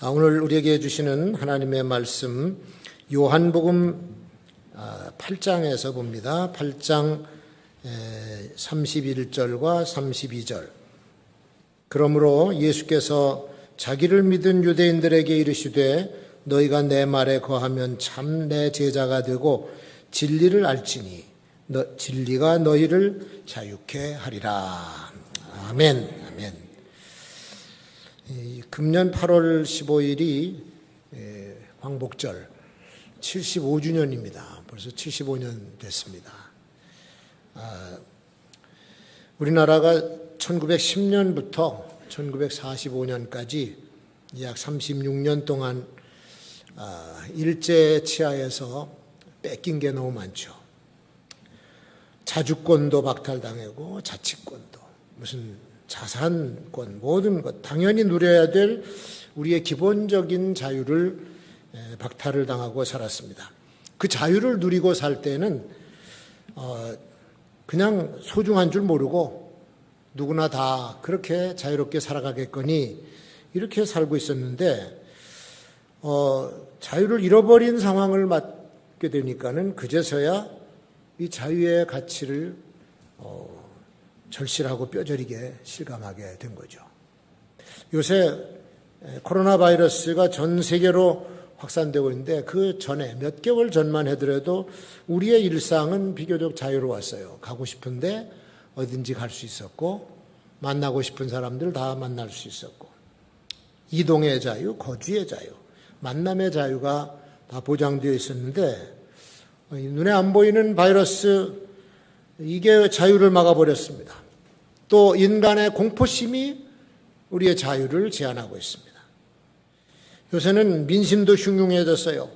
오늘 우리에게 주시는 하나님의 말씀 요한복음 8장에서 봅니다. 8장 31절과 32절. 그러므로 예수께서 자기를 믿은 유대인들에게 이르시되 너희가 내 말에 거하면 참 내 제자가 되고 진리를 알지니 진리가 너희를 자유케 하리라. 아멘. 아멘. 금년 8월 15일이 광복절 75주년입니다. 벌써 75년 됐습니다. 우리나라가 1910년부터 1945년까지 약 36년 동안 일제 치하에서 뺏긴 게 너무 많죠. 자주권도 박탈당하고 자치권도 무슨 자산권 모든 것 당연히 누려야 될 우리의 기본적인 자유를 박탈을 당하고 살았습니다. 그 자유를 누리고 살 때는 그냥 소중한 줄 모르고 누구나 다 그렇게 자유롭게 살아가겠거니 이렇게 살고 있었는데 자유를 잃어버린 상황을 맞게 되니까는 그제서야 이 자유의 가치를 절실하고 뼈저리게 실감하게 된 거죠. 요새 코로나 바이러스가 전 세계로 확산되고 있는데 그 전에 몇 개월 전만 하더라도 우리의 일상은 비교적 자유로웠어요. 가고 싶은데 어딘지 갈 수 있었고 만나고 싶은 사람들 다 만날 수 있었고 이동의 자유, 거주의 자유, 만남의 자유가 다 보장되어 있었는데 눈에 안 보이는 바이러스 이게 자유를 막아버렸습니다. 또 인간의 공포심이 우리의 자유를 제한하고 있습니다. 요새는 민심도 흉흉해졌어요.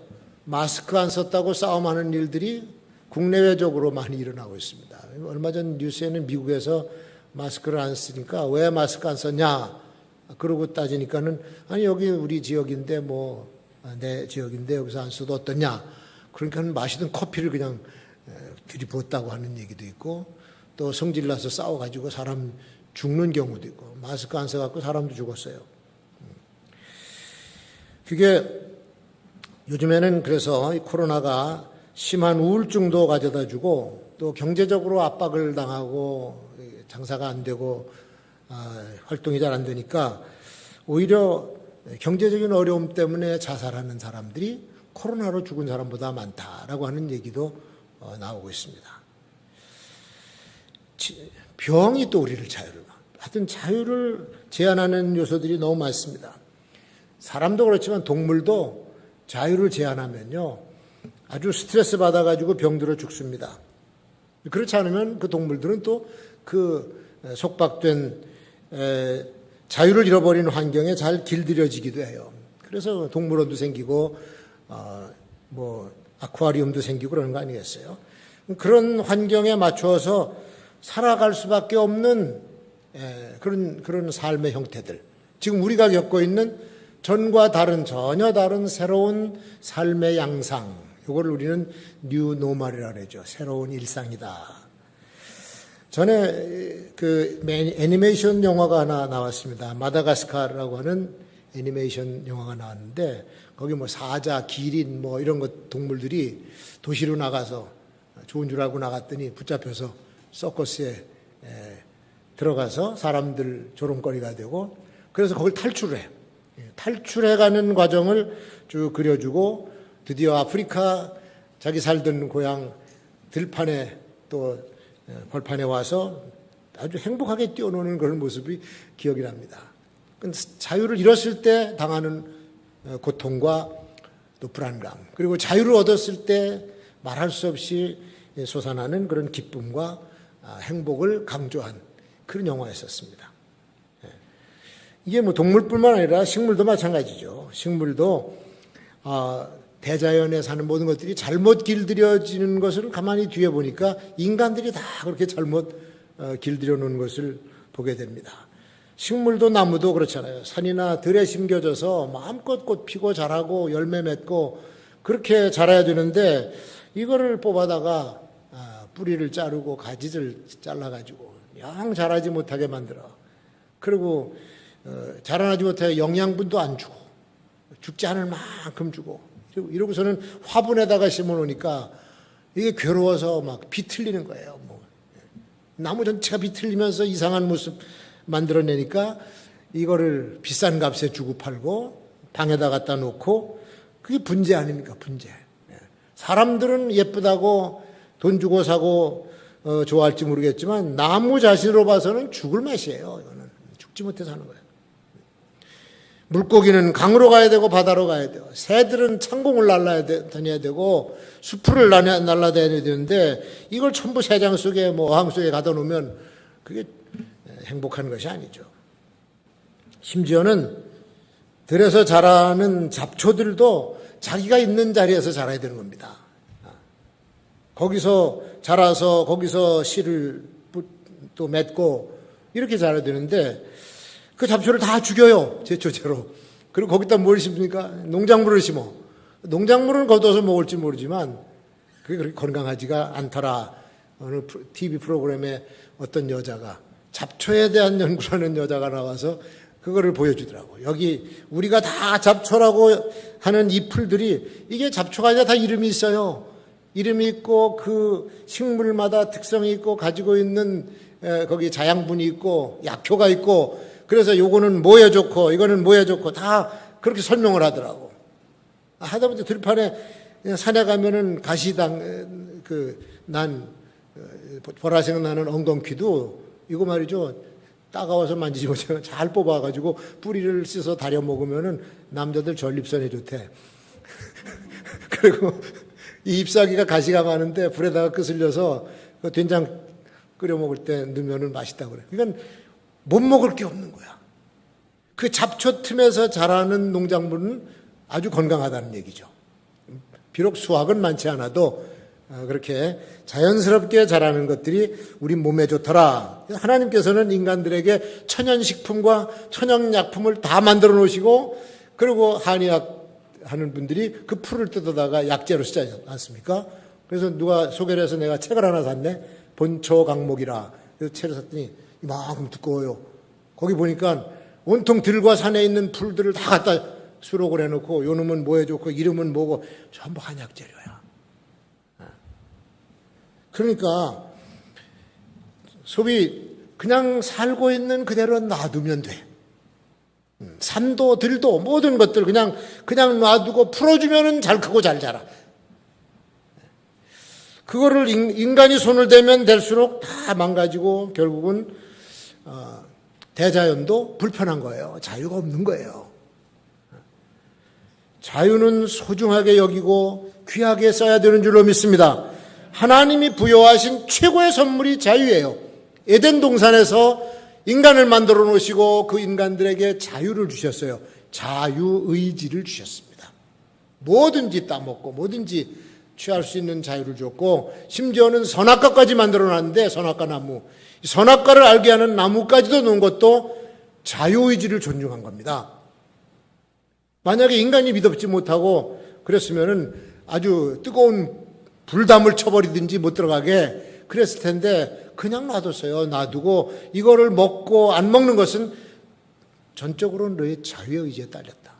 마스크 안 썼다고 싸움하는 일들이 국내외적으로 많이 일어나고 있습니다. 얼마 전 뉴스에는 미국에서 마스크를 안 쓰니까 왜 마스크 안 썼냐 그러고 따지니까는 아니 여기 우리 지역인데 뭐 내 지역인데 여기서 안 써도 어떠냐 그러니까 마시던 커피를 그냥 들이부었다고 하는 얘기도 있고 또 성질나서 싸워가지고 사람 죽는 경우도 있고 마스크 안 써갖고 사람도 죽었어요. 그게 요즘에는 그래서 이 코로나가 심한 우울증도 가져다주고 또 경제적으로 압박을 당하고 장사가 안 되고 활동이 잘 안 되니까 오히려 경제적인 어려움 때문에 자살하는 사람들이 코로나로 죽은 사람보다 많다라고 하는 얘기도 나오고 있습니다. 병이 또 우리를 하여튼 자유를 제한하는 요소들이 너무 많습니다. 사람도 그렇지만 동물도 자유를 제한하면요 아주 스트레스 받아가지고 병들어 죽습니다. 그렇지 않으면 그 동물들은 또 그 속박된 자유를 잃어버리는 환경에 잘 길들여지기도 해요. 그래서 동물원도 생기고 뭐 아쿠아리움도 생기고 그러는 거 아니겠어요? 그런 환경에 맞추어서 살아갈 수밖에 없는 그런 삶의 형태들. 지금 우리가 겪고 있는 전과 전혀 다른 새로운 삶의 양상. 이걸 우리는 뉴 노멀이라고 그러죠. 새로운 일상이다. 전에 그 애니메이션 영화가 하나 나왔습니다. 마다가스카르라고 하는 애니메이션 영화가 나왔는데 거기 뭐 사자, 기린 뭐 이런 것 동물들이 도시로 나가서 좋은 줄 알고 나갔더니 붙잡혀서 서커스에 들어가서 사람들 조롱거리가 되고 그래서 그걸 탈출해. 탈출해가는 과정을 쭉 그려주고 드디어 아프리카 자기 살던 고향 들판에 또 벌판에 와서 아주 행복하게 뛰어노는 그런 모습이 기억이 납니다. 자유를 잃었을 때 당하는 고통과 또 불안감 그리고 자유를 얻었을 때 말할 수 없이 솟아나는 그런 기쁨과 행복을 강조한 그런 영화였었습니다. 이게 뭐 동물뿐만 아니라 식물도 마찬가지죠. 식물도 대자연에 사는 모든 것들이 잘못 길들여지는 것을 가만히 뒤에 보니까 인간들이 다 그렇게 잘못 길들여 놓은 것을 보게 됩니다. 식물도 나무도 그렇잖아요. 산이나 들에 심겨져서 마음껏 꽃 피고 자라고 열매 맺고 그렇게 자라야 되는데 이거를 뽑아다가 뿌리를 자르고 가지를 잘라가지고 영 자라지 못하게 만들어. 그리고 자라나지 못해 영양분도 안 주고 죽지 않을 만큼 주고 이러고서는 화분에다가 심어놓으니까 이게 괴로워서 막 비틀리는 거예요. 뭐. 나무 전체가 비틀리면서 이상한 모습 만들어내니까 이거를 비싼 값에 주고 팔고 방에다 갖다 놓고 그게 분재 아닙니까? 분재. 사람들은 예쁘다고 돈 주고 사고 좋아할지 모르겠지만 나무 자신으로 봐서는 죽을 맛이에요. 이거는 죽지 못해 사는 거예요. 물고기는 강으로 가야 되고 바다로 가야 돼요. 새들은 창공을 다녀야 되고 수풀을 날아다녀야 되는데 이걸 전부 새장 속에 어항 속에 가다 놓으면 그게 행복한 것이 아니죠. 심지어는 들에서 자라는 잡초들도 자기가 있는 자리에서 자라야 되는 겁니다. 거기서 자라서 거기서 씨를 또 맺고 이렇게 자라야 되는데 그 잡초를 다 죽여요. 제초제로. 그리고 거기다 뭘 심습니까? 농작물을 심어. 농작물은 걷어서 먹을지 모르지만 그게 그렇게 건강하지가 않더라. 어느 TV 프로그램에 어떤 여자가 잡초에 대한 연구를 하는 여자가 나와서 그거를 보여주더라고. 여기 우리가 다 잡초라고 하는 이 풀들이 이게 잡초가 아니라 다 이름이 있어요. 이름이 있고 그 식물마다 특성이 있고 가지고 있는 거기 자양분이 있고 약효가 있고 그래서 요거는 뭐에 좋고 이거는 뭐에 좋고 다 그렇게 설명을 하더라고. 하다못해 들판에 산에 가면은 가시당 보라색 나는 엉겅퀴도 이거 말이죠. 따가워서 만지지 못하고 잘 뽑아가지고 뿌리를 씻어 다려 먹으면은 남자들 전립선에 좋대. 그리고 이 잎사귀가 가시가 많은데 불에다가 끄슬려서 된장 끓여 먹을 때 넣으면은 맛있다고 그래. 그러니까 못 먹을 게 없는 거야. 그 잡초 틈에서 자라는 농작물은 아주 건강하다는 얘기죠. 비록 수확은 많지 않아도 그렇게 자연스럽게 자라는 것들이 우리 몸에 좋더라. 하나님께서는 인간들에게 천연식품과 천연약품을 다 만들어 놓으시고 그리고 한의학 하는 분들이 그 풀을 뜯어다가 약재로 쓰지 않습니까? 그래서 누가 소개를 해서 내가 책을 하나 샀네. 본초강목이라. 그래서 책을 샀더니 이만큼 두꺼워요. 거기 보니까 온통 들과 산에 있는 풀들을 다 갖다 수록을 해놓고 요 놈은 뭐에 좋고 이름은 뭐고 전부 한약 재료야. 그러니까 소위 그냥 살고 있는 그대로 놔두면 돼. 산도 들도 모든 것들 그냥 놔두고 풀어주면은 잘 크고 잘 자라. 그거를 인간이 손을 대면 될수록 다 망가지고 결국은 대자연도 불편한 거예요. 자유가 없는 거예요. 자유는 소중하게 여기고 귀하게 써야 되는 줄로 믿습니다. 하나님이 부여하신 최고의 선물이 자유예요. 에덴 동산에서 인간을 만들어 놓으시고 그 인간들에게 자유를 주셨어요. 자유의지를 주셨습니다. 뭐든지 따먹고 뭐든지 취할 수 있는 자유를 줬고 심지어는 선악과까지 만들어 놨는데 선악과 나무, 선악과를 알게 하는 나무까지도 놓은 것도 자유의지를 존중한 겁니다. 만약에 인간이 믿어지 못하고 그랬으면은 아주 뜨거운 불담을 쳐버리든지 못 들어가게 그랬을 텐데 그냥 놔뒀어요. 놔두고 이거를 먹고 안 먹는 것은 전적으로 너의 자유의 의지에 딸렸다.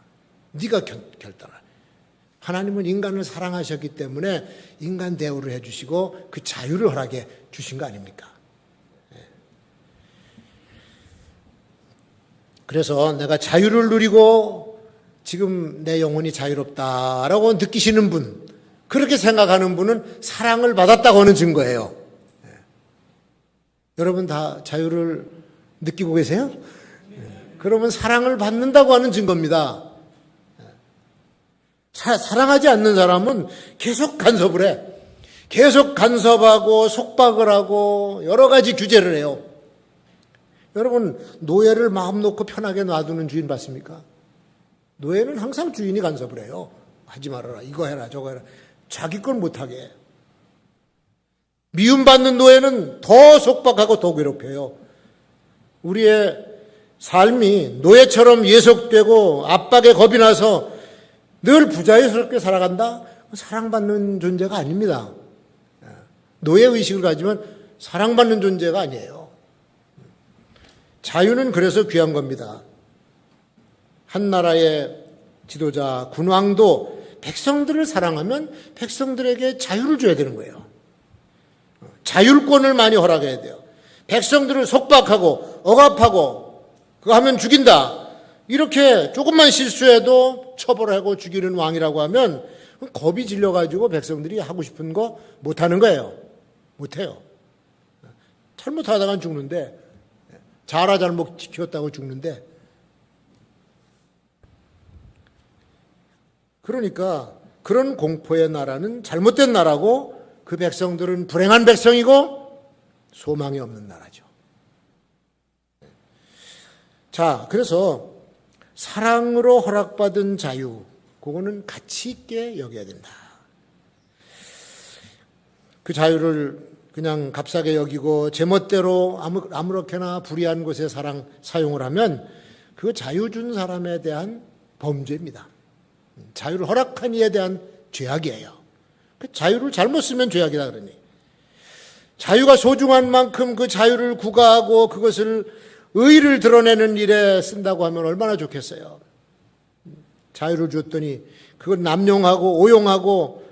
네가 결단할. 하나님은 인간을 사랑하셨기 때문에 인간 대우를 해주시고 그 자유를 허락해 주신 거 아닙니까? 그래서 내가 자유를 누리고 지금 내 영혼이 자유롭다라고 느끼시는 분, 그렇게 생각하는 분은 사랑을 받았다고 하는 증거예요. 여러분 다 자유를 느끼고 계세요? 그러면 사랑을 받는다고 하는 증거입니다. 사랑하지 않는 사람은 계속 간섭을 해. 계속 간섭하고 속박을 하고 여러 가지 규제를 해요. 여러분 노예를 마음 놓고 편하게 놔두는 주인 봤습니까? 노예는 항상 주인이 간섭을 해요. 하지 말아라. 이거 해라. 저거 해라. 자기 걸 못하게. 미움받는 노예는 더 속박하고 더 괴롭혀요. 우리의 삶이 노예처럼 예속되고 압박에 겁이 나서 늘 부자유스럽게 살아간다? 사랑받는 존재가 아닙니다. 노예의식을 가지면 사랑받는 존재가 아니에요. 자유는 그래서 귀한 겁니다. 한 나라의 지도자, 군왕도 백성들을 사랑하면 백성들에게 자유를 줘야 되는 거예요. 자율권을 많이 허락해야 돼요. 백성들을 속박하고 억압하고 그거 하면 죽인다. 이렇게 조금만 실수해도 처벌하고 죽이는 왕이라고 하면 겁이 질려가지고 백성들이 하고 싶은 거 못하는 거예요. 못해요. 잘못하다간 죽는데, 잘못 지켰다고 죽는데. 그러니까 그런 공포의 나라는 잘못된 나라고, 그 백성들은 불행한 백성이고 소망이 없는 나라죠. 자, 그래서 사랑으로 허락받은 자유, 그거는 가치 있게 여겨야 된다. 그 자유를 그냥 값싸게 여기고 제멋대로 아무렇게나 불의한 곳에 사용을 하면 그 자유 준 사람에 대한 범죄입니다. 자유를 허락한 이에 대한 죄악이에요. 그 자유를 잘못 쓰면 죄악이다 그러니. 자유가 소중한 만큼 그 자유를 구가하고 그것을 의의를 드러내는 일에 쓴다고 하면 얼마나 좋겠어요. 자유를 줬더니 그걸 남용하고 오용하고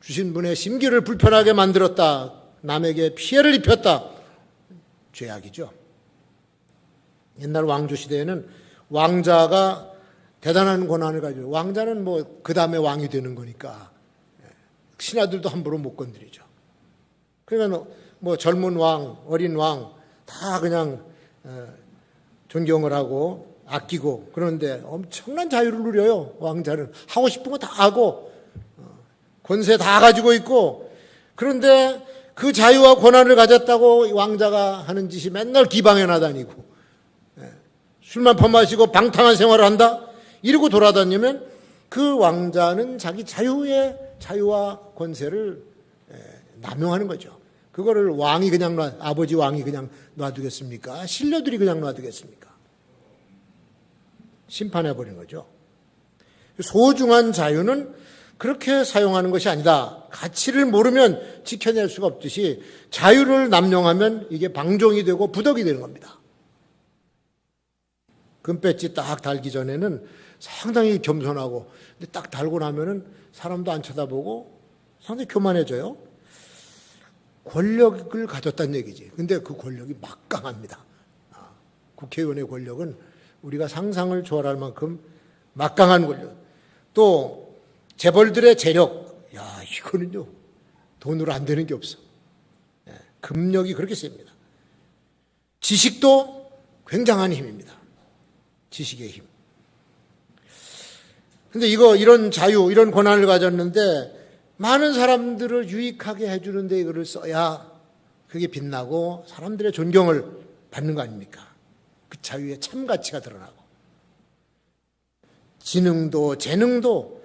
주신 분의 심기를 불편하게 만들었다. 남에게 피해를 입혔다. 죄악이죠. 옛날 왕조 시대에는 왕자가 대단한 권한을 가지고, 왕자는 뭐 그 다음에 왕이 되는 거니까 신하들도 함부로 못 건드리죠. 그러니까 뭐 젊은 왕, 어린 왕 다 그냥 존경을 하고 아끼고, 그런데 엄청난 자유를 누려요. 왕자는 하고 싶은 거 다 하고 권세 다 가지고 있고, 그런데 그 자유와 권한을 가졌다고 왕자가 하는 짓이 맨날 기방에 나다니고 술만 퍼마시고 방탕한 생활을 한다? 이러고 돌아다니면 그 왕자는 자기 자유와 권세를 남용하는 거죠. 그거를 왕이 그냥 아버지 왕이 그냥 놔두겠습니까? 신료들이 그냥 놔두겠습니까? 심판해버린 거죠. 소중한 자유는 그렇게 사용하는 것이 아니다. 가치를 모르면 지켜낼 수가 없듯이 자유를 남용하면 이게 방종이 되고 부덕이 되는 겁니다. 금배지 딱 달기 전에는 상당히 겸손하고, 근데 딱 달고 나면은 사람도 안 쳐다보고 상당히 교만해져요. 권력을 가졌다는 얘기지. 근데 그 권력이 막강합니다. 국회의원의 권력은 우리가 상상을 초월할 만큼 막강한 권력. 또 재벌들의 재력, 야, 이거는요 돈으로 안 되는 게 없어. 금력이 그렇게 셉니다. 지식도 굉장한 힘입니다. 지식의 힘. 근데 이런 자유, 이런 권한을 가졌는데 많은 사람들을 유익하게 해주는데 이거를 써야 그게 빛나고 사람들의 존경을 받는 거 아닙니까? 그 자유의 참 가치가 드러나고, 지능도 재능도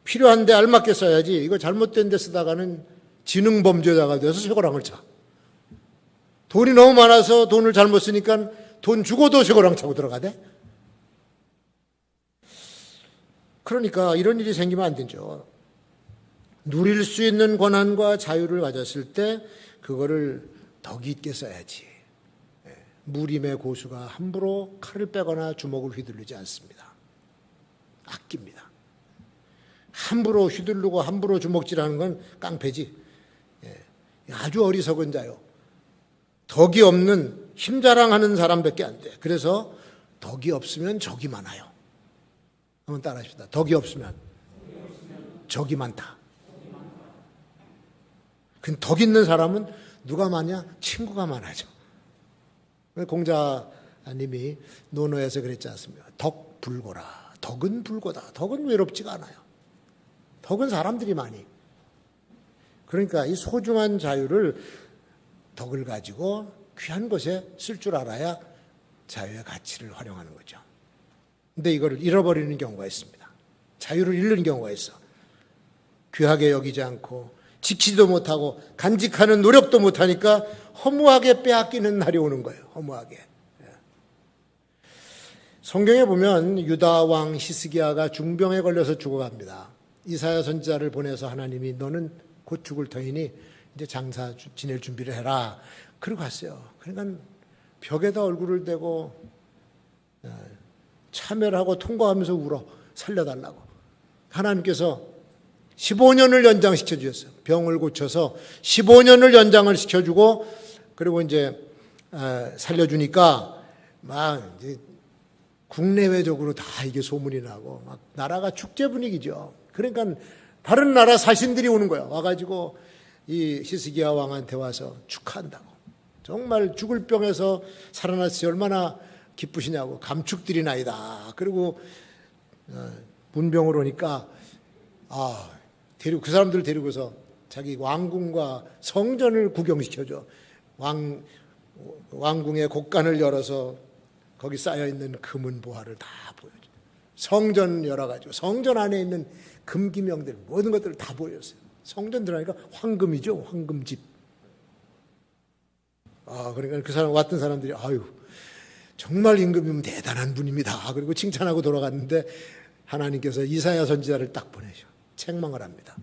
필요한데 알맞게 써야지, 이거 잘못된 데 쓰다가는 지능범죄자가 돼서 쇠고랑을 차. 돈이 너무 많아서 돈을 잘못 쓰니까 돈 주고도 쇠고랑 차고 들어가대. 그러니까 이런 일이 생기면 안 되죠. 누릴 수 있는 권한과 자유를 가졌을 때 그거를 덕이 있게 써야지. 무림의 고수가 함부로 칼을 빼거나 주먹을 휘둘리지 않습니다. 아낍니다. 함부로 휘두르고 함부로 주먹질하는 건 깡패지. 아주 어리석은 자요. 덕이 없는 힘자랑하는 사람밖에 안 돼. 그래서 덕이 없으면 적이 많아요. 한번 따라합시다. 덕이 없으면 적이 많다. 그 덕 있는 사람은 누가 많냐? 친구가 많아져. 공자님이 논어에서 그랬지 않습니까? 덕 불고라. 덕은 불고다. 덕은 외롭지가 않아요. 덕은 사람들이 많이. 그러니까 이 소중한 자유를, 덕을 가지고 귀한 것에 쓸 줄 알아야 자유의 가치를 활용하는 거죠. 근데 이거를 잃어버리는 경우가 있습니다. 자유를 잃는 경우가 있어. 귀하게 여기지 않고 지키지도 못하고 간직하는 노력도 못하니까 허무하게 빼앗기는 날이 오는 거예요. 허무하게. 성경에 보면 유다 왕 히스기야가 중병에 걸려서 죽어갑니다. 이사야 선지자를 보내서 하나님이 너는 곧 죽을 터이니 이제 장사 지낼 준비를 해라. 그러고 갔어요. 그러니까 벽에다 얼굴을 대고 참여를 하고 통과하면서 울어. 살려달라고. 하나님께서 15년을 연장시켜 주셨어요. 병을 고쳐서 15년을 연장을 시켜주고, 그리고 이제 살려주니까 막 이제 국내외적으로 다 이게 소문이 나고 막 나라가 축제 분위기죠. 그러니까 다른 나라 사신들이 오는 거야. 와가지고 이 히스기야 왕한테 와서 축하한다고. 정말 죽을 병에서 살아났으니 얼마나 기쁘시냐고. 감축드리나이다. 그리고 문병으로 오니까 그 사람들을 데리고서 자기 왕궁과 성전을 구경시켜줘. 왕궁의 곡간을 열어서 거기 쌓여있는 금은 보화를 다 보여줘. 성전 열어가지고 성전 안에 있는 금기명들 모든 것들을 다 보였어요. 성전 들어가니까 황금이죠. 황금집. 그러니까 그 사람 왔던 사람들이 정말 임금님 대단한 분입니다. 그리고 칭찬하고 돌아갔는데 하나님께서 이사야 선지자를 딱 보내셔. 책망을 합니다.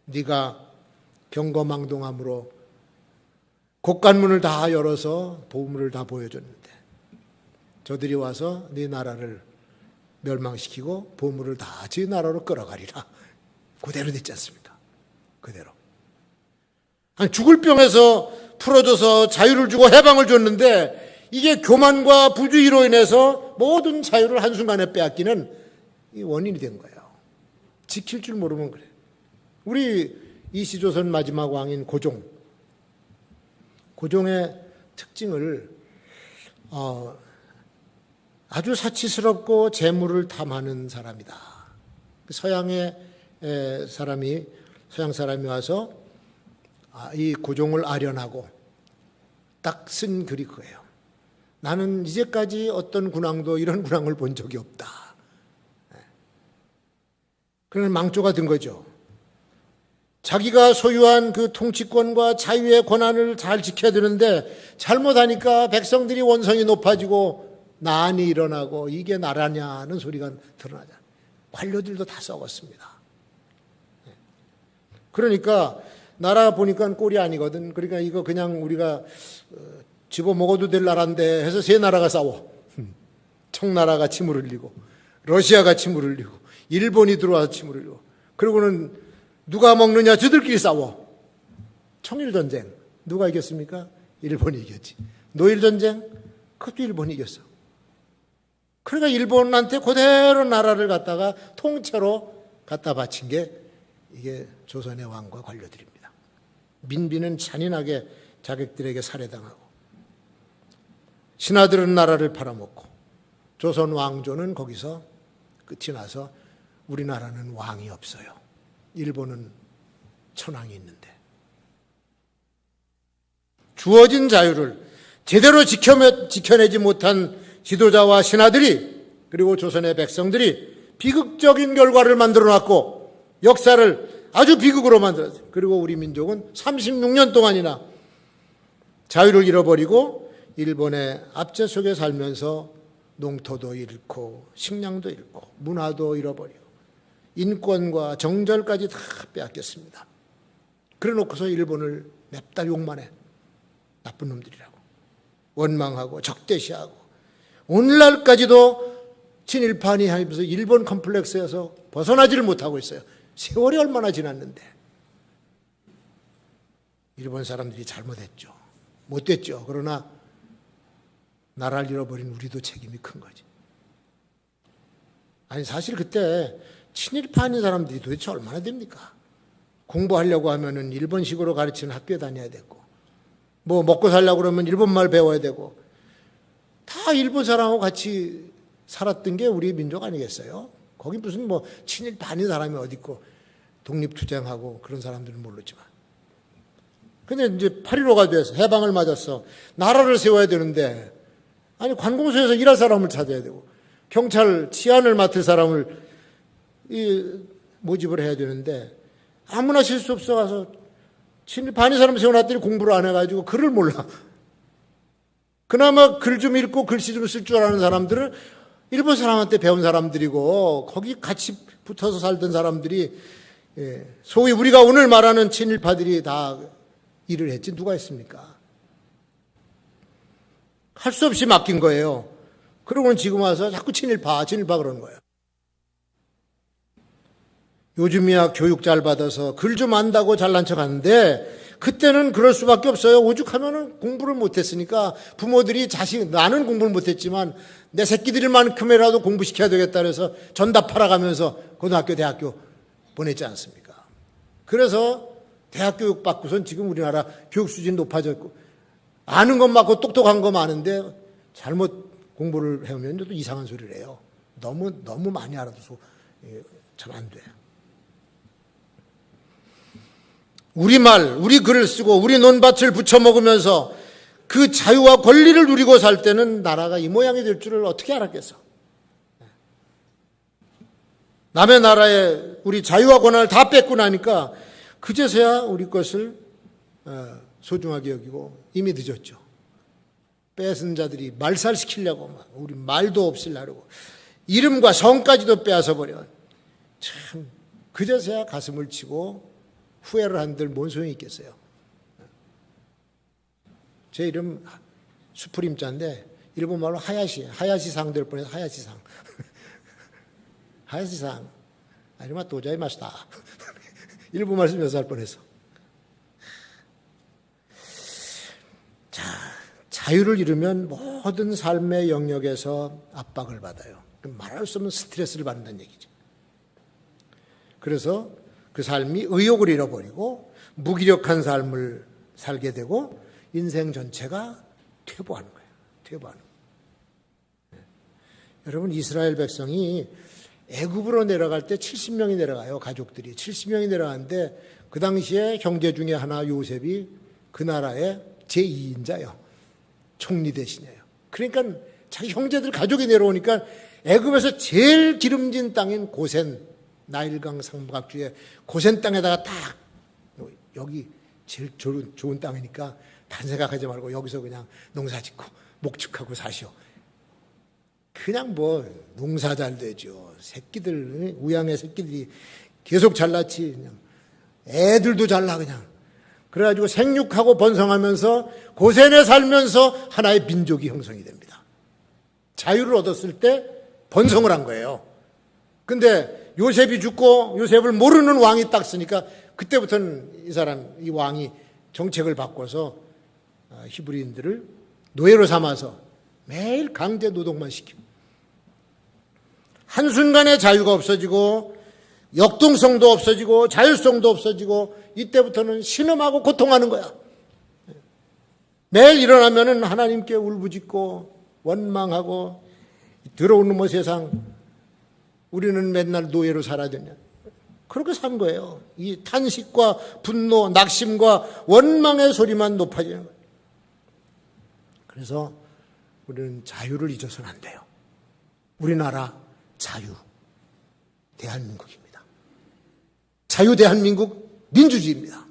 네가 경거망동함으로 곡간문을 다 열어서 보물을 다 보여줬는데 저들이 와서 네 나라를 멸망시키고 보물을 다 제 나라로 끌어가리라. 그대로 됐지 않습니까? 그대로. 아니, 죽을 병에서 풀어줘서 자유를 주고 해방을 줬는데 이게 교만과 부주의로 인해서 모든 자유를 한순간에 빼앗기는 이 원인이 된 거예요. 지킬 줄 모르면 그래. 우리 이시조선 마지막 왕인 고종의 특징을 아주 사치스럽고 재물을 탐하는 사람이다. 서양 사람이 와서 이 고종을 아련하고 딱 쓴 글이 그거예요. 나는 이제까지 어떤 군왕도 이런 군왕을 본 적이 없다. 그러면 망조가 된 거죠. 자기가 소유한 그 통치권과 자유의 권한을 잘 지켜야 되는데 잘못하니까 백성들이 원성이 높아지고 난이 일어나고 이게 나라냐는 소리가 드러나잖아요. 관료들도 다 썩었습니다. 그러니까 나라 보니까 꼴이 아니거든. 그러니까 이거 그냥 우리가 집어먹어도 될 나라인데 해서 세 나라가 싸워. 청나라가 침을 흘리고 러시아가 침을 흘리고 일본이 들어와서 침을 흘리고 그리고는 누가 먹느냐 저들끼리 싸워. 청일전쟁 누가 이겼습니까? 일본이 이겼지. 노일전쟁 그것도 일본이 이겼어. 그러니까 일본한테 그대로 나라를 갖다가 통째로 갖다 바친 게 이게 조선의 왕과 관료들입니다. 민비는 잔인하게 자객들에게 살해당하고 신하들은 나라를 팔아먹고 조선 왕조는 거기서 끝이 나서 우리나라는 왕이 없어요. 일본은 천황이 있는데 주어진 자유를 제대로 지켜내지 못한 지도자와 신하들이 그리고 조선의 백성들이 비극적인 결과를 만들어놨고 역사를 아주 비극으로 만들었어요. 그리고 우리 민족은 36년 동안이나 자유를 잃어버리고 일본의 압제 속에 살면서 농토도 잃고 식량도 잃고 문화도 잃어버리고 인권과 정절까지 다 빼앗겼습니다. 그래 놓고서 일본을 냅다 욕만 해. 나쁜 놈들이라고. 원망하고 적대시하고 오늘날까지도 친일파니 하면서 일본 컴플렉스에서 벗어나지를 못하고 있어요. 세월이 얼마나 지났는데. 일본 사람들이 잘못했죠. 못됐죠. 그러나 나라를 잃어버린 우리도 책임이 큰 거지. 아니 사실 그때 친일파인 사람들이 도대체 얼마나 됩니까? 공부하려고 하면은 일본식으로 가르치는 학교에 다녀야 되고 뭐 먹고 살려고 그러면 일본말 배워야 되고 다 일본 사람하고 같이 살았던 게 우리 민족 아니겠어요? 거기 무슨 뭐 친일파인 사람이 어디 있고 독립투쟁하고 그런 사람들은 모르지만 근데 이제 8.15가 돼서 해방을 맞았어. 나라를 세워야 되는데 아니 관공서에서 일할 사람을 찾아야 되고 경찰 치안을 맡을 사람을 모집을 해야 되는데 아무나 실수 없어 가서 친일파인 사람 세워놨더니 공부를 안 해가지고 글을 몰라. 그나마 글 좀 읽고 글씨 좀 쓸 줄 아는 사람들은 일본 사람한테 배운 사람들이고 거기 같이 붙어서 살던 사람들이 소위 우리가 오늘 말하는 친일파들이 다 일을 했지 누가 했습니까? 할 수 없이 맡긴 거예요. 그러고는 지금 와서 자꾸 친일파 그러는 거예요. 요즘이야 교육 잘 받아서 글 좀 안다고 잘난 척 하는데 그때는 그럴 수밖에 없어요. 오죽하면은 공부를 못했으니까 부모들이 나는 공부를 못했지만 내 새끼들만큼이라도 공부시켜야 되겠다 그래서 전답 팔아가면서 고등학교, 대학교 보냈지 않습니까? 그래서 대학 교육 받고선 지금 우리나라 교육 수준이 높아졌고 아는 것 많고 똑똑한 거 많은데 잘못 공부를 해오면 또 이상한 소리를 해요. 너무 많이 알아둬서 참 안 돼요. 우리말, 우리 글을 쓰고 우리 논밭을 부쳐먹으면서 그 자유와 권리를 누리고 살 때는 나라가 이 모양이 될 줄을 어떻게 알았겠어? 남의 나라에 우리 자유와 권한을 다 뺏고 나니까 그제서야 우리 것을 소중하게 여기고 이미 늦었죠. 뺏은 자들이 말살시키려고 막 우리 말도 없애려고 이름과 성까지도 빼앗아 버려. 참 그제서야 가슴을 치고 후회를 한들 뭔 소용이 있겠어요. 제 이름 수프림자인데 일본말로 하야시상 될 뻔해서 하야시상. 하야시상. 아니면 도저히 맛이다. 일본말 쓰면서 할 뻔해서. 자, 자유를 잃으면 모든 삶의 영역에서 압박을 받아요. 말할 수 없는 스트레스를 받는다는 얘기죠. 그래서 그 삶이 의욕을 잃어버리고 무기력한 삶을 살게 되고 인생 전체가 퇴보하는 거예요. 퇴보하는 거예요. 여러분 이스라엘 백성이 애굽으로 내려갈 때 70명이 내려가요. 가족들이 70명이 내려가는데 그 당시에 형제 중에 하나 요셉이 그 나라의 제2인자예요. 총리 대신이에요. 그러니까 자기 형제들 가족이 내려오니까 애굽에서 제일 기름진 땅인 고센 나일강 상부각주의 고센 땅에다가 딱 여기 제일 좋은 땅이니까 다른 생각하지 말고 여기서 그냥 농사 짓고 목축하고 사시오. 그냥 뭐 농사 잘 되죠. 새끼들 우양의 새끼들이 계속 잘났지. 그냥 애들도 잘나 그냥. 그래가지고 생육하고 번성하면서 고센에 살면서 하나의 민족이 형성이 됩니다. 자유를 얻었을 때 번성을 한 거예요. 근데 요셉이 죽고 요셉을 모르는 왕이 딱 쓰니까 그때부터는 이 왕이 정책을 바꿔서 히브리인들을 노예로 삼아서 매일 강제 노동만 시키고 한순간에 자유가 없어지고 역동성도 없어지고 자율성도 없어지고 이때부터는 신음하고 고통하는 거야. 매일 일어나면은 하나님께 울부짖고 원망하고 들어오는 뭐 세상 우리는 맨날 노예로 살아야 되냐. 그렇게 산 거예요. 이 탄식과 분노, 낙심과 원망의 소리만 높아지는 거예요. 그래서 우리는 자유를 잊어서는 안 돼요. 우리나라 자유, 대한민국입니다. 자유 대한민국 민주주의입니다.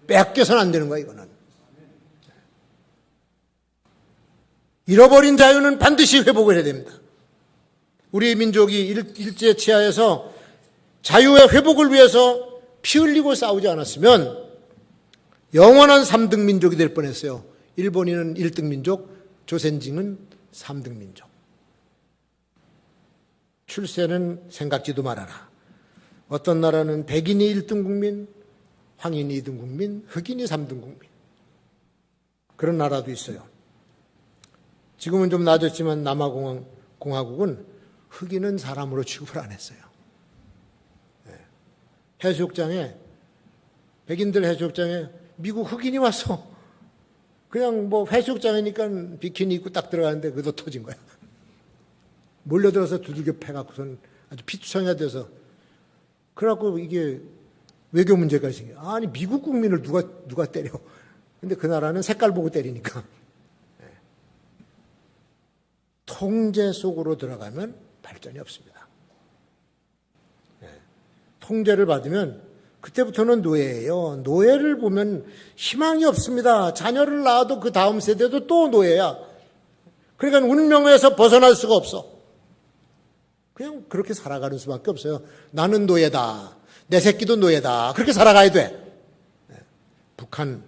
뺏겨서는 안 되는 거예요, 이거는. 잃어버린 자유는 반드시 회복을 해야 됩니다. 우리 민족이 일제 치하에서 자유의 회복을 위해서 피 흘리고 싸우지 않았으면 영원한 3등 민족이 될 뻔했어요. 일본인은 1등 민족, 조선징은 3등 민족. 출세는 생각지도 말아라. 어떤 나라는 백인이 1등 국민, 황인이 2등 국민, 흑인이 3등 국민. 그런 나라도 있어요. 지금은 좀 나아졌지만 남아공화국은 흑인은 사람으로 취급을 안 했어요. 해수욕장에, 백인들 해수욕장에 미국 흑인이 와서 그냥 뭐 해수욕장이니까 비키니 입고 딱 들어가는데 그것도 터진 거야. 몰려들어서 두들겨 패갖고선 아주 피투성이가 돼서 그래갖고 이게 외교 문제가 생겨. 아니 미국 국민을 누가 때려. 근데 그 나라는 색깔 보고 때리니까. 통제 속으로 들어가면 발전이 없습니다. 통제를 받으면 그때부터는 노예예요. 노예를 보면 희망이 없습니다. 자녀를 낳아도 그 다음 세대도 또 노예야. 그러니까 운명에서 벗어날 수가 없어. 그냥 그렇게 살아가는 수밖에 없어요. 나는 노예다. 내 새끼도 노예다. 그렇게 살아가야 돼. 북한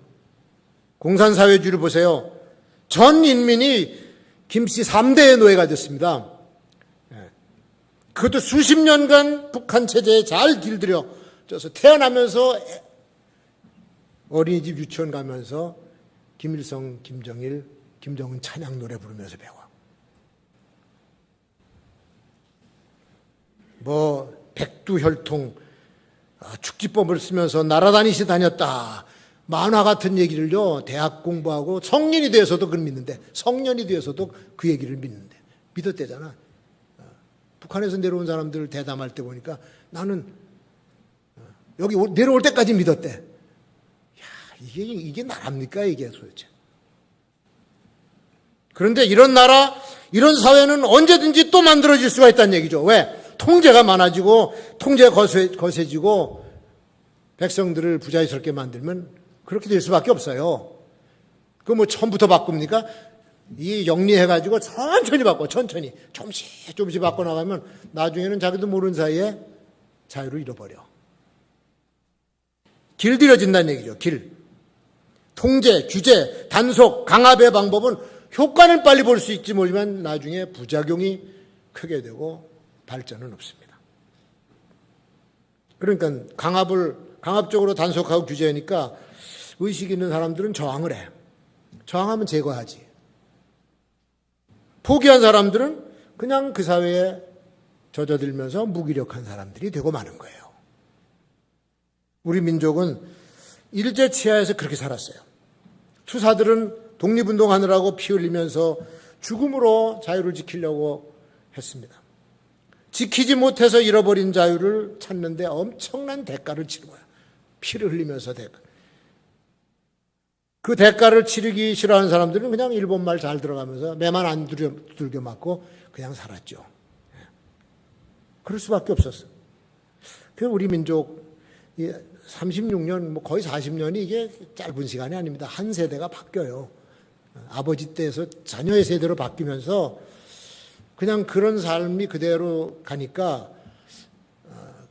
공산사회주의를 보세요. 전 인민이 김씨 3대의 노예가 됐습니다. 그것도 수십 년간 북한 체제에 잘 길들여져서 태어나면서 어린이집 유치원 가면서 김일성, 김정일, 김정은 찬양 노래 부르면서 배워. 백두혈통, 축지법을 쓰면서 날아다니시 다녔다. 만화 같은 얘기를요, 대학 공부하고 성년이 되어서도 그걸 믿는데, 성년이 되어서도 그 얘기를 믿는데, 믿었대잖아. 북한에서 내려온 사람들 대담할 때 보니까 나는 여기 내려올 때까지 믿었대. 야, 이게 나랍니까, 이게 도대체. 그런데 이런 나라, 이런 사회는 언제든지 또 만들어질 수가 있다는 얘기죠. 왜? 통제가 많아지고, 통제가 거세지고, 백성들을 부자유스럽게 만들면 그렇게 될 수밖에 없어요. 그거 처음부터 바꿉니까? 이 영리해가지고 천천히 바꿔, 천천히. 조금씩 바꿔나가면 나중에는 자기도 모르는 사이에 자유를 잃어버려. 길들여진다는 얘기죠, 길. 통제, 규제, 단속, 강압의 방법은 효과는 빨리 볼 수 있지 모르지만 나중에 부작용이 크게 되고 발전은 없습니다. 그러니까 강압적으로 단속하고 규제하니까 의식 있는 사람들은 저항을 해. 저항하면 제거하지. 포기한 사람들은 그냥 그 사회에 젖어들면서 무기력한 사람들이 되고 마는 거예요. 우리 민족은 일제치하에서 그렇게 살았어요. 투사들은 독립운동하느라고 피 흘리면서 죽음으로 자유를 지키려고 했습니다. 지키지 못해서 잃어버린 자유를 찾는데 엄청난 대가를 치른 거야. 피를 흘리면서 대가. 그 대가를 치르기 싫어하는 사람들은 그냥 일본말 잘 들어가면서 매만 안 두들겨 맞고 그냥 살았죠. 그럴 수밖에 없었어. 그 우리 민족 36년, 거의 40년이 이게 짧은 시간이 아닙니다. 한 세대가 바뀌어요. 아버지 때에서 자녀의 세대로 바뀌면서 그냥 그런 삶이 그대로 가니까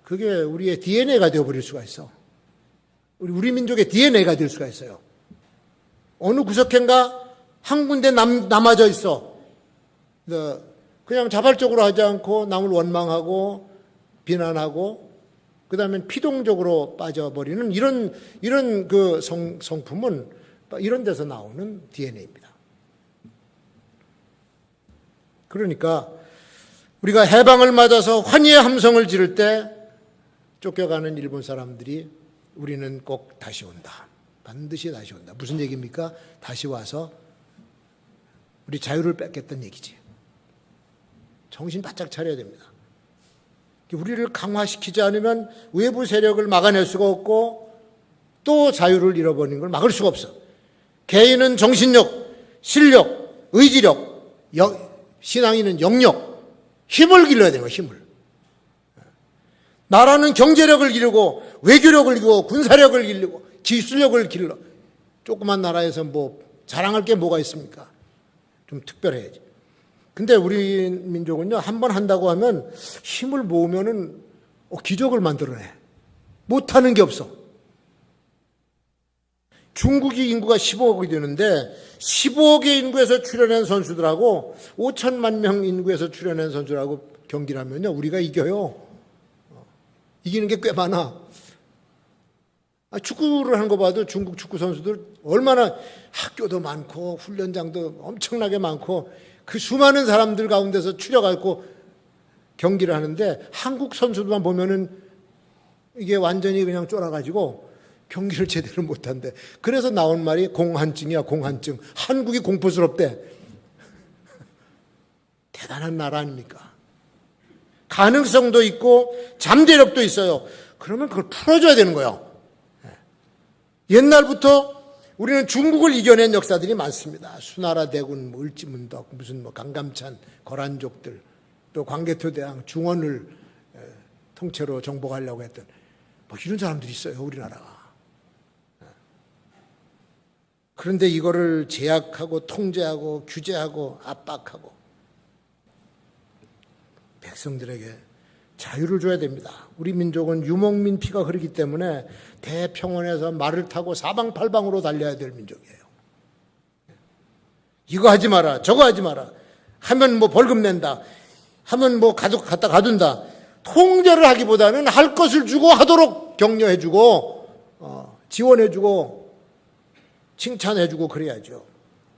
그게 우리의 DNA가 되어버릴 수가 있어. 우리 민족의 DNA가 될 수가 있어요. 어느 구석엔가 한 군데 남아져 있어. 그냥 자발적으로 하지 않고 남을 원망하고 비난하고 그 다음에 피동적으로 빠져버리는 이런 그 성품은 이런 데서 나오는 DNA입니다. 그러니까 우리가 해방을 맞아서 환희의 함성을 지를 때 쫓겨가는 일본 사람들이 우리는 꼭 다시 온다. 반드시 다시 온다. 무슨 얘기입니까? 다시 와서 우리 자유를 뺏겠다는 얘기지. 정신 바짝 차려야 됩니다. 우리를 강화시키지 않으면 외부 세력을 막아낼 수가 없고 또 자유를 잃어버리는 걸 막을 수가 없어. 개인은 정신력, 실력, 의지력, 신앙인은 영역, 힘을 길러야 돼요. 힘을. 나라는 경제력을 기르고 외교력을 기르고 군사력을 기르고 기술력을 길러. 조그만 나라에서 자랑할 게 뭐가 있습니까? 좀 특별해야지. 근데 우리 민족은요, 한번 한다고 하면 힘을 모으면은 기적을 만들어내. 못하는 게 없어. 중국이 인구가 15억이 되는데 15억의 인구에서 출연한 선수들하고 5천만 명 인구에서 출연한 선수들하고 경기를 하면요, 우리가 이겨요. 이기는 게 꽤 많아. 축구를 하는 거 봐도 중국 축구 선수들 얼마나 학교도 많고 훈련장도 엄청나게 많고 그 수많은 사람들 가운데서 추려갖고 경기를 하는데 한국 선수들만 보면은 이게 완전히 그냥 쫄아가지고 경기를 제대로 못한대. 그래서 나온 말이 공한증이야, 공한증. 한국이 공포스럽대. 대단한 나라 아닙니까? 가능성도 있고 잠재력도 있어요. 그러면 그걸 풀어줘야 되는 거예요. 옛날부터 우리는 중국을 이겨낸 역사들이 많습니다. 수나라 대군, 을지문덕, 강감찬, 거란족들, 또 광개토대왕, 중원을 통째로 정복하려고 했던 이런 사람들이 있어요, 우리나라가. 그런데 이거를 제약하고 통제하고 규제하고 압박하고 백성들에게 자유를 줘야 됩니다. 우리 민족은 유목민 피가 흐르기 때문에 대평원에서 말을 타고 사방팔방으로 달려야 될 민족이에요. 이거 하지 마라, 저거 하지 마라. 하면 뭐 벌금 낸다. 하면 뭐 갖다 가둔다. 통제를 하기보다는 할 것을 주고 하도록 격려해주고 지원해주고 칭찬해주고 그래야죠.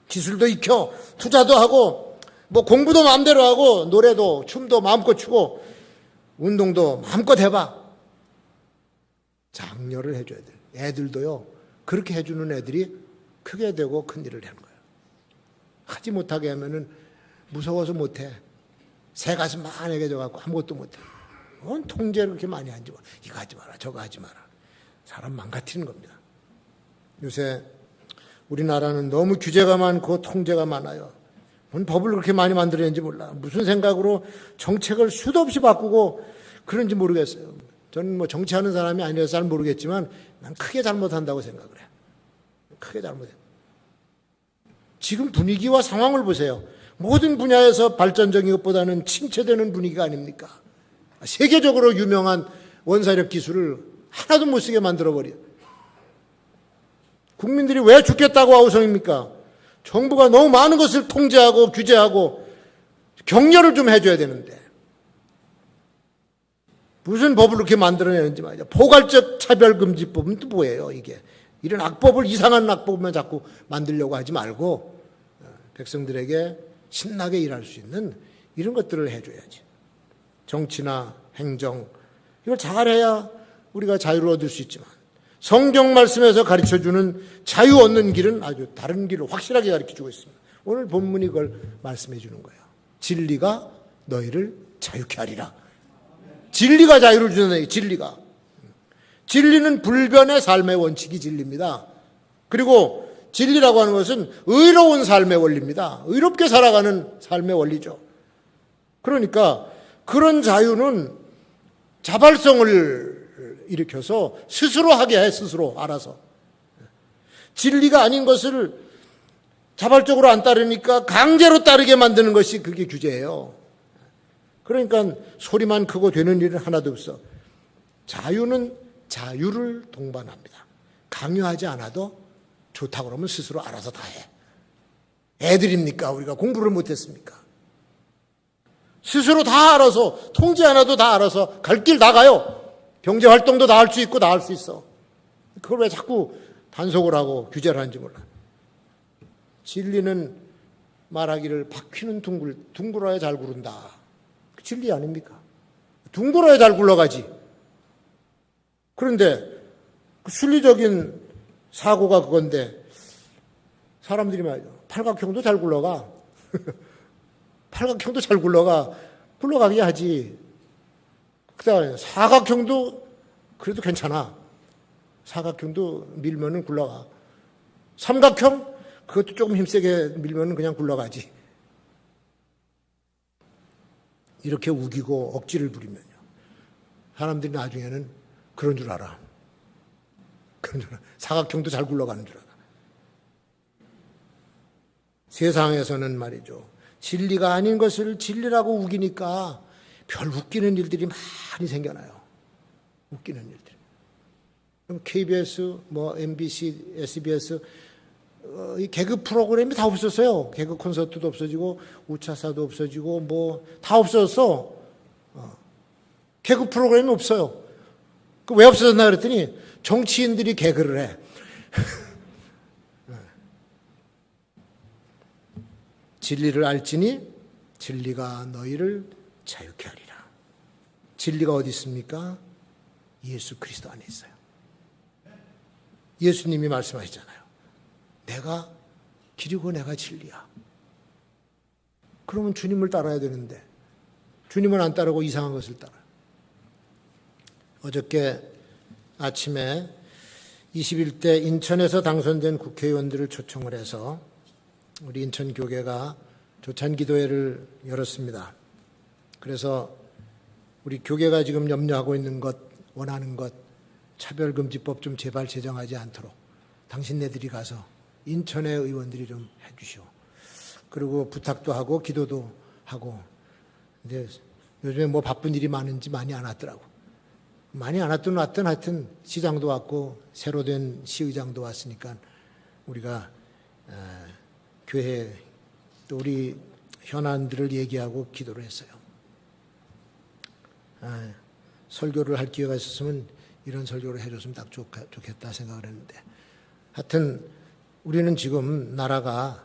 기술도 익혀 투자도 하고 뭐 공부도 마음대로 하고 노래도 춤도 마음껏 추고 운동도 마음껏 해봐. 장려를 해줘야 돼. 애들도요. 그렇게 해주는 애들이 크게 되고 큰일을 하는 거예요. 하지 못하게 하면은 무서워서 못해. 새 가슴 만하게 져갖고 아무것도 못해. 뭔 통제를 그렇게 많이 하지 마. 이거 하지 마라 저거 하지 마라. 사람 망가뜨리는 겁니다. 요새 우리나라는 너무 규제가 많고 통제가 많아요. 뭔 법을 그렇게 많이 만들었는지 몰라. 무슨 생각으로 정책을 수도 없이 바꾸고 그런지 모르겠어요. 저는 뭐 정치하는 사람이 아니라서 잘 모르겠지만 난 크게 잘못한다고 생각을 해요. 크게 잘못해요. 지금 분위기와 상황을 보세요. 모든 분야에서 발전적인 것보다는 침체되는 분위기가 아닙니까? 세계적으로 유명한 원자력 기술을 하나도 못 쓰게 만들어버려요. 국민들이 왜 죽겠다고 아우성입니까? 정부가 너무 많은 것을 통제하고 규제하고 격려를 좀 해줘야 되는데 무슨 법을 그렇게 만들어내는지 말이죠. 포괄적 차별금지법은 또 뭐예요 이게. 이런 악법을 이상한 악법만 자꾸 만들려고 하지 말고 백성들에게 신나게 일할 수 있는 이런 것들을 해줘야지. 정치나 행정 이걸 잘해야 우리가 자유를 얻을 수 있지만 성경 말씀에서 가르쳐주는 자유 얻는 길은 아주 다른 길을 확실하게 가르쳐주고 있습니다. 오늘 본문이 그걸 말씀해 주는 거예요. 진리가 너희를 자유케 하리라. 진리가 자유를 주는 거예요. 진리가. 진리는 불변의 삶의 원칙이 진리입니다. 그리고 진리라고 하는 것은 의로운 삶의 원리입니다. 의롭게 살아가는 삶의 원리죠. 그러니까 그런 자유는 자발성을 일으켜서 스스로 하게 해, 스스로 알아서. 진리가 아닌 것을 자발적으로 안 따르니까 강제로 따르게 만드는 것이 그게 규제예요. 그러니까 소리만 크고 되는 일은 하나도 없어. 자유는 자유를 동반합니다. 강요하지 않아도 좋다고 그러면 스스로 알아서 다 해. 애들입니까? 우리가 공부를 못했습니까? 스스로 다 알아서 통제 않아도 다 알아서 갈 길 다 가요. 경제활동도 다 할 수 있고 다 할 수 있어. 그걸 왜 자꾸 단속을 하고 규제를 하는지 몰라. 진리는 말하기를 바퀴는 둥글어야 잘 구른다. 진리 아닙니까? 둥글어야 잘 굴러가지. 그런데 그 순리적인 사고가 그건데 사람들이 말이죠. 팔각형도 잘 굴러가. 팔각형도 잘 굴러가게 하지. 그다음에 사각형도 그래도 괜찮아. 사각형도 밀면은 굴러가. 삼각형 그것도 조금 힘세게 밀면은 그냥 굴러가지. 이렇게 우기고 억지를 부리면요. 사람들이 나중에는 그런 줄 알아. 그런 줄 알아. 사각형도 잘 굴러가는 줄 알아. 세상에서는 말이죠. 진리가 아닌 것을 진리라고 우기니까 별 웃기는 일들이 많이 생겨나요. 웃기는 일들. 그럼 KBS, 뭐 MBC, SBS 이 개그 프로그램이 다 없었어요. 개그 콘서트도 없어지고 우차사도 없어지고 뭐 다 없어졌어. 개그 프로그램이 없어요. 그 왜 없어졌나 그랬더니 정치인들이 개그를 해. 진리를 알지니 진리가 너희를 자유케 하리라. 진리가 어디 있습니까? 예수 그리스도 안에 있어요. 예수님이 말씀하시잖아요. 내가 길이고 내가 진리야. 그러면 주님을 따라야 되는데 주님은 안 따르고 이상한 것을 따라요. 어저께 아침에 21대 인천에서 당선된 국회의원들을 초청을 해서 우리 인천교계가 조찬기도회를 열었습니다. 그래서 우리 교계가 지금 염려하고 있는 것, 원하는 것, 차별금지법 좀 제발 제정하지 않도록 당신네들이 가서 인천의 의원들이 좀 해주시오. 그리고 부탁도 하고 기도도 하고. 근데 요즘에 뭐 바쁜 일이 많은지 많이 안 왔더라고. 많이 안 왔든 하여튼 시장도 왔고 새로 된 시의장도 왔으니까 우리가 교회 또 우리 현안들을 얘기하고 기도를 했어요. 설교를 할 기회가 있었으면 이런 설교를 해줬으면 딱 좋겠다 생각을 했는데, 하여튼 우리는 지금 나라가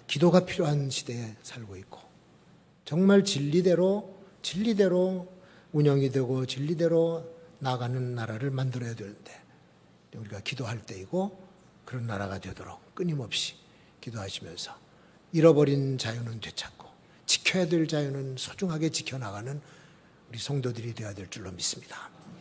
기도가 필요한 시대에 살고 있고, 정말 진리대로 운영이 되고 진리대로 나가는 나라를 만들어야 되는데, 우리가 기도할 때이고 그런 나라가 되도록 끊임없이 기도하시면서 잃어버린 자유는 되찾고 지켜야 될 자유는 소중하게 지켜나가는 우리 성도들이 되어야 될 줄로 믿습니다.